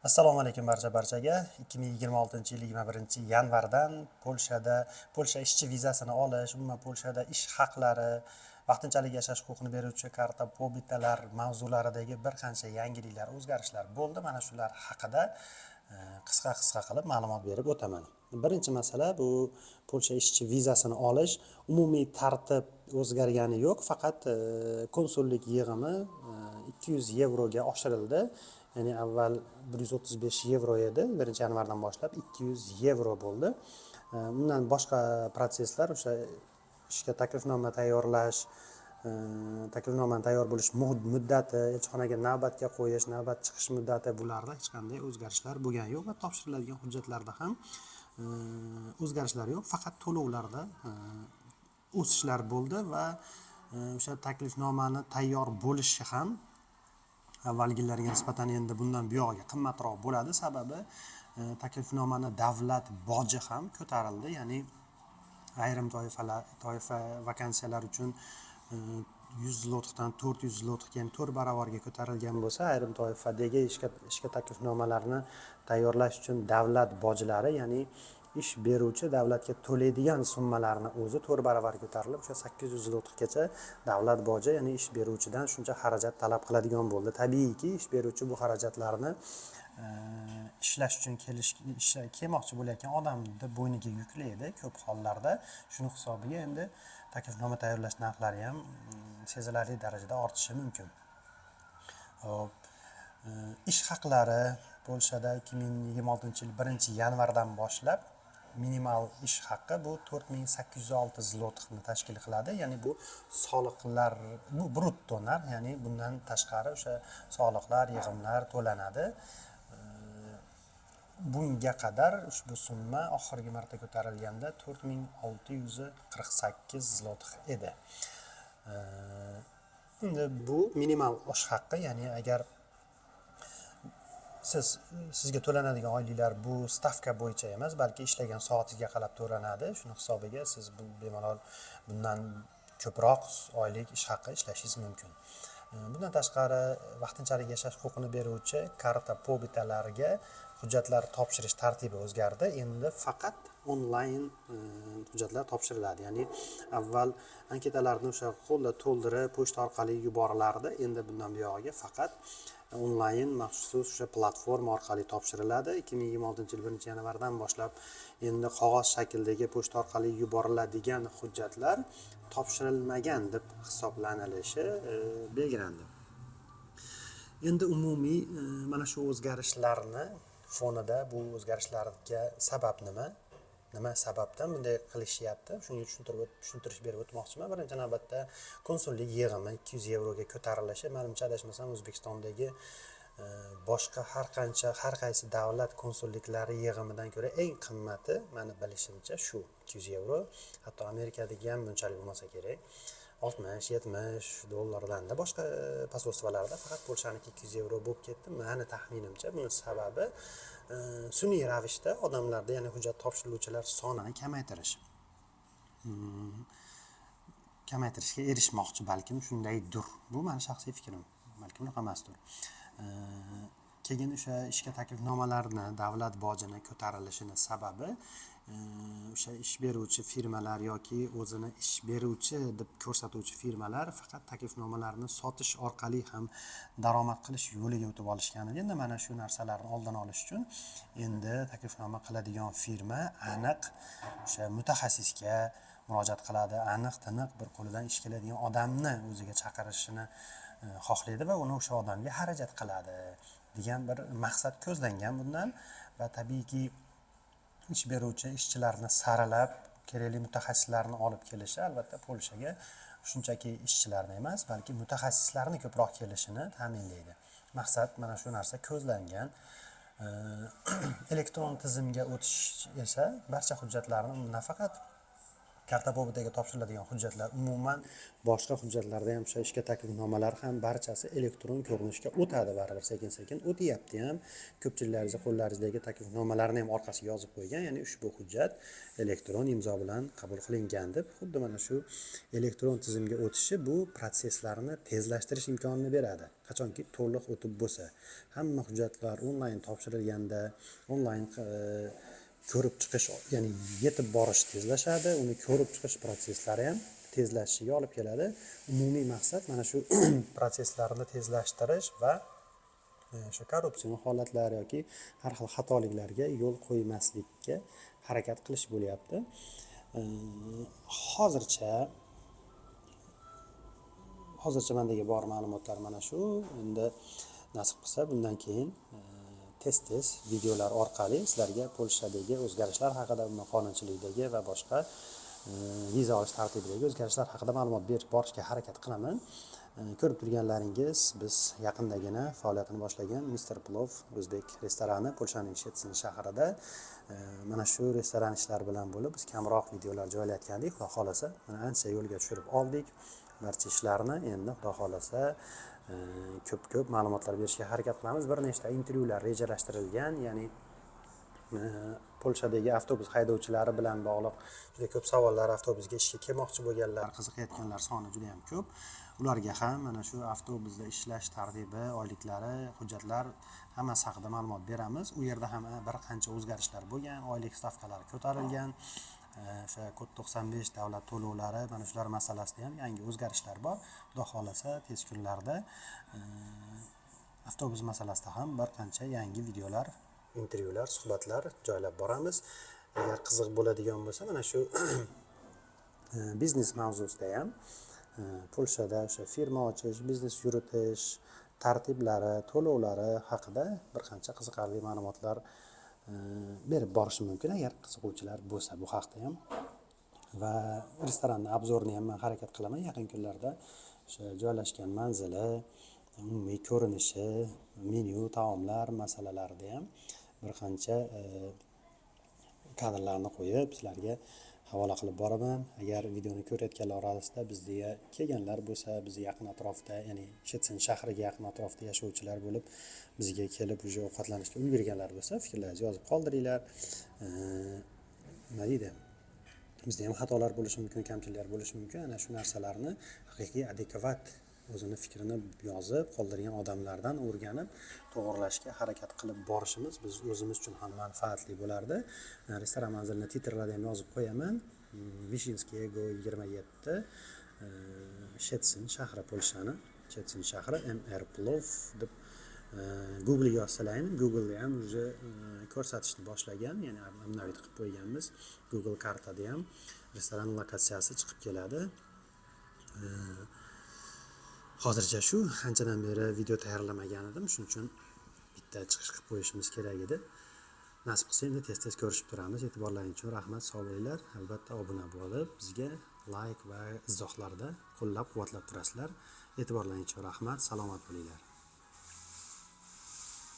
Assalomu alaykum barchaga. 2026-yil 21-yanvardan Polsha ishchi vizasini olish, umuman Polshada ish haqlari, vaqtinchalik yashash huquqini beruvchi karta pobitalar mavzularidagi bir qancha yangiliklar, o'zgarishlar bo'ldi. Mana shular haqida qisqa qilib ma'lumot berib o'taman. Birinchi masala bu Polsha ishchi vizasini olish. Umumiy tartib o'zgargani yo'q, faqat konsullik yig'imi 200 yevroga oshirildi. Ya'ni avval 135 yevro edi, 1-yanvardan boshlab 200 yevro bo'ldi. Bundan boshqa protsesslar o'sha ishga taklifnoma tayyorlash, taklifnomani tayyor bo'lish muddati, elchixonaga navbatga qo'yish, navbat chiqish muddati, bularda hech qanday o'zgarishlar bo'lgani yo'q va topshiriladigan hujjatlarda ham o'zgarishlar yo'q, faqat to'lovlarda o'sishlar bo'ldi va o'sha taklifnomani tayyor bo'lishi ham avvalgilariga nisbatan endi bundan buyog'iga qimmatroq bo'ladi. Sababi taklifnomani davlat boji ham ko'tarildi. Ya'ni ayrim toifa vakansiyalar uchun 100 zlotixdan 400 zlotixga, ya'ni 4 baravarga ko'tarilgan bo'lsa, ayrim toifadagi ishga taklifnomalarni tayyorlash uchun davlat bojlari, ya'ni ish beruvchi davlatga to'laydigan summalarni o'zi 4 baravar ko'tarilib, o'sha 800 zlotixgacha davlat boji, ya'ni ish beruvchidan shuncha xarajat talab qiladigan bo'ldi. Tabiiyki, ish beruvchi bu xarajatlarni ishlash uchun kelmoqchi bo'layotgan odamni bo'yniga yuklaydi ko'p hollarda. Shuni hisobiga endi taklifnoma tayyorlash narxlari ham sezilarli darajada ortishi mumkin. Hop. Ish haqlari Polshada 2026-yil 1-yanvardan boshlab minimal ish haqqi bu 4806 zlotixni tashkil qiladi. Ya'ni bu soliqlar, bu brutto narx, ya'ni bundan tashqari o'sha soliqlar, yig'imlar to'lanadi. Bunga qadar ushbu summa oxirgi marta ko'tarilganda 4648 zlotix edi. Endi bu minimal ish haqqi, ya'ni agar sizga to'lanadigan oyliklar bu stavka bo'yicha emas, balki ishlagan soatiga qarab to'lanadi. Shuni hisobiga siz bemalol bundan ko'proq oylik ish haqqi ishlashingiz mumkin. Bundan tashqari vaqtinchalik yashash huquqini beruvchi karta pobitalariga hujjatlar topshirish tartibi o'zgardi. Endi faqat onlayn hujjatlar topshiriladi. Ya'ni avval anketalarni o'sha qo'lda to'ldirib, pochta orqali yuborilardi. Endi bundan buyog'iga faqat onlayn maxsus o'sha platforma orqali topshiriladi. 2026-yil 1-yanvardan boshlab endi qog'oz shakldagi pochta orqali yuboriladigan hujjatlar topshirilmagan deb hisoblanilishi belgilandi. Endi umumiy mana shu o'zgarishlarni fonida bu o'zgarishlarga sabab nima sababdan bunday qilishyapti, shunga tushuntirish berib o'tmoqchiman. Birinchi navbatda konsullik yig'imi 200 yevroga ko'tarilishi, menimcha adashmasam O'zbekistondagi boshqa har qaysi davlat konsulliklari yig'imidan ko'ra eng qimmati, meni bilishimcha shu 200 yevro. Hatto Amerikadagi ham bunchalik bo'lmasa kerak. 60-70 dollardan da boshqa posolstvolarda faqat Polshaniki 200 yevro bo'lib ketdi. Meni taxminimcha buning sababi sun'iy ravishda odamlarda, ya'ni hujjat topshiruvchilar sonini kamaytirishga erishmoqchi, balkim shundaydir. Bu meni shaxsiy fikrim, balkim unaqa emasdir. Keyin o'sha ishga taklifnomalarni davlat bojini ko'tarilishini sababi o'sha ish beruvchi firmalar yoki o'zini ish beruvchi deb ko'rsatuvchi firmalar faqat taklifnomalarni sotish orqali ham daromad qilish yo'liga o'tib olishgan edi. Endi mana shu narsalarni oldini olish uchun endi taklifnoma qiladigan firma aniq o'sha mutaxassisga murojaat qiladi, aniq-tiniq bir qo'lidan ish keladigan odamni o'ziga chaqirishini xohlaydi va uni o'sha odamga xarajat qiladi degan bir maqsad ko'zlangan bundan. Va tabiiyki ish beruvchi ishchilarni saralab kerakli mutaxassislarni olib kelishi albatta Polshaga shunchaki ishchilarni emas, balki mutaxassislarni ko'proq kelishini ta'minlaydi. Maqsad mana shu narsa ko'zlangan. Elektron tizimga o'tish esa barcha hujjatlarni nafaqat karta pobitiga topshiriladigan hujjatlar, umuman boshqa hujjatlarda ham o'sha ishga taklifnomalar ham barchasi elektron ko'rinishga o'tadi, baribir sekin-sekin o'tyapti ham. Ko'pchiliklaringiz qo'llaringizdagi taklifnomalarni ham orqasiga yozib qo'ygan, ya'ni ushbu hujjat elektron imzo bilan qabul qilingan deb. Xuddi mana shu elektron tizimga o'tishi bu proseslarni tezlashtirish imkonini beradi. Qachonki to'liq o'tib bo'lsa, hamma hujjatlar onlayn topshirilganda, onlayn ko'rib chiqish, ya'ni yetib borish tezlashadi, uni ko'rib chiqish prosesslari ham tezlashishiga olib keladi. Umumiy maqsad mana shu proseslarni tezlashtirish va o'sha korrupsion holatlar yoki har xil xatoliklarga yo'l qo'ymaslikka harakat qilish bo'lyapti. Hozircha mendagi bor ma'lumotlar mana shu. Endi nasib qilsa bundan keyin tez videolar orqali sizlarga Polshadagi o'zgarishlar haqida, qonunchilikdagi va boshqa viza olish tartibidagi o'zgarishlar haqida ma'lumot berib borishga harakat qilaman. Ko'rib turganlaringiz, biz yaqindagina faoliyatini boshlagan Mr. Plov o'zbek restorani Polshaning Shetsin shahrida mana shu restoran ishlari bilan bo'lib biz kamroq videolar joylayotgandik. Xudo xolasa mana ancha yo'lga tushirib oldik barcha ishlarni. Endi xudo xolasa ko'p ma'lumotlar berishga harakat qilamiz. Bir nechta intervyular rejalashtirilgan, ya'ni Polshadagi avtobus haydovchilari bilan bog'liq juda ko'p savollar, avtobusga ishga kelmoqchi bo'lganlar, qiziqayotganlar soni juda ham ko'p. Ularga ham mana shu avtobusda ishlash tartibi, oyliklari, hujjatlar hammasi haqida ma'lumot beramiz. U yerda ham bir qancha o'zgarishlar bo'lgan, oylik stavkalari ko'tarilgan. O'sha kod 95 davlat to'lovlari, mana shular masalasida ham yangi o'zgarishlar bor. Xudo xolasa tez kunlarda avtobus masalasida ham bir qancha yangi videolar, intervyular, suhbatlar joylab boramiz. Agar qiziq bo'ladigan bo'lsa, mana shu biznes mavzusida ham Polshada o'sha firma ochish, biznes yuritish tartiblari, to'lovlari haqida bir qancha qiziqarli ma'lumotlar berib borishim mumkin, agar qiziquvchilar bo'lsa bu haqda ham. Va restoranning obzorini ham men harakat qilaman yaqin kunlarda. O'sha joylashgan manzili, umumiy ko'rinishi, menyu, taomlar masalalarida ham bir qancha kadrlarni qo'yib sizlarga havola qilib boraman. Agar videoni ko'rayotganlar orasida bizga kelganlar bo'lsa, bizni yaqin atrofda, ya'ni Shetsin shahriga yaqin atrofda yashovchilar bo'lib, bizga kelib uje ovqatlanishga ulgurganlar bo'lsa, fikrlaringizni yozib qoldiringlar. Nima deydi? Bizda ham xatolar bo'lishi mumkin, kamchiliklar bo'lishi mumkin. Ana shu narsalarni haqiqiy adekvat o'zini fikrini yozib qoldirgan odamlardan o'rganib to'g'rilashga harakat qilib borishimiz biz o'zimiz uchun ham manfaatli bo'lardi. Restoran manzilini titrlarda ham yozib qo'yaman. Vishinskiyego 27 Shetsin shahri, Polshani Shetsin shahri, MR Plov deb Google ga yozsalaring, Google ham уже ko'rsatishni boshlagan, ya'ni update qilib qo'yganmiz. Google kartada ham restoran lokatsiyasi chiqib keladi. Hozircha shu, anchadan beri video tayyorlamagan edim, shuning uchun bitta chiqish qilib qo'yishimiz kerak edi. Nasib qilsa endi tez ko'rishib turamiz. E'tiborlaringiz uchun rahmat, sog' bo'linglar. Albatta obuna bo'lib, bizga like va izohlarda qo'llab-quvvatlab turasizlar. E'tiborlaringiz uchun rahmat, salomat bo'linglar.